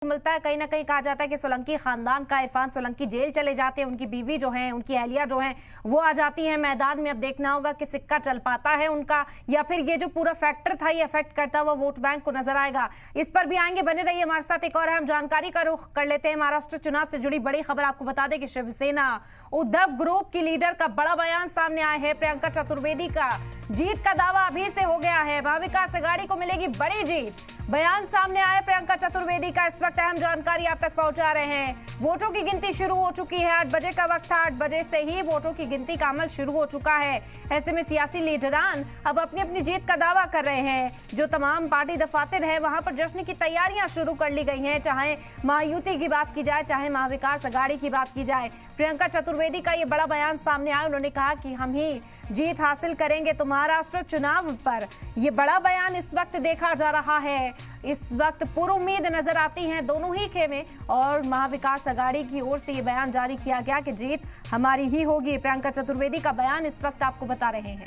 मिलता है। कहीं ना कहीं कहा जाता है कि सोलंकी खानदान का इरफान सोलंकी जेल चले जाते हैं, उनकी बीवी जो है, उनकी अहलिया जो है वो आ जाती है मैदान में। अब देखना होगा कि सिक्का चल पाता है उनका या फिर ये जो पूरा फैक्टर था ये अफेक्ट करता हुआ वोट बैंक को नजर आएगा। इस पर भी आएंगे, बने रहिए हमारे साथ। एक और अहम जानकारी का रुख कर लेते हैं। महाराष्ट्र चुनाव से जुड़ी बड़ी खबर आपको बता दें कि शिवसेना उद्धव ग्रुप की लीडर का बड़ा बयान सामने आया है। प्रियंका चतुर्वेदी का जीत का दावा अभी से हो गया है। महाविकास अघाड़ी को मिलेगी बड़ी जीत, बयान सामने आया प्रियंका चतुर्वेदी का। इस वक्त अहम जानकारी आप तक पहुंचा रहे हैं। वोटों की गिनती शुरू हो चुकी है। 8 बजे का वक्त था, 8 बजे से ही वोटों की गिनती का अमल शुरू हो चुका है। ऐसे में सियासी लीडरान अब अपनी अपनी जीत का दावा कर रहे हैं। जो तमाम पार्टी दफातर है वहां पर जश्न की तैयारियां शुरू कर ली गई हैं। चाहे महायुति की बात की जाए, चाहे महाविकास अघाड़ी की बात की जाए, प्रियंका चतुर्वेदी का ये बड़ा बयान सामने आया। उन्होंने कहा कि हम ही जीत हासिल करेंगे। तो महाराष्ट्र चुनाव पर ये बड़ा बयान इस वक्त देखा जा रहा है। इस वक्त पूरी उम्मीद नजर आती है दोनों ही खेमे, और महाविकास अघाड़ी की ओर से ये बयान जारी किया गया कि जीत हमारी ही होगी। प्रियंका चतुर्वेदी का बयान इस वक्त आपको बता रहे हैं।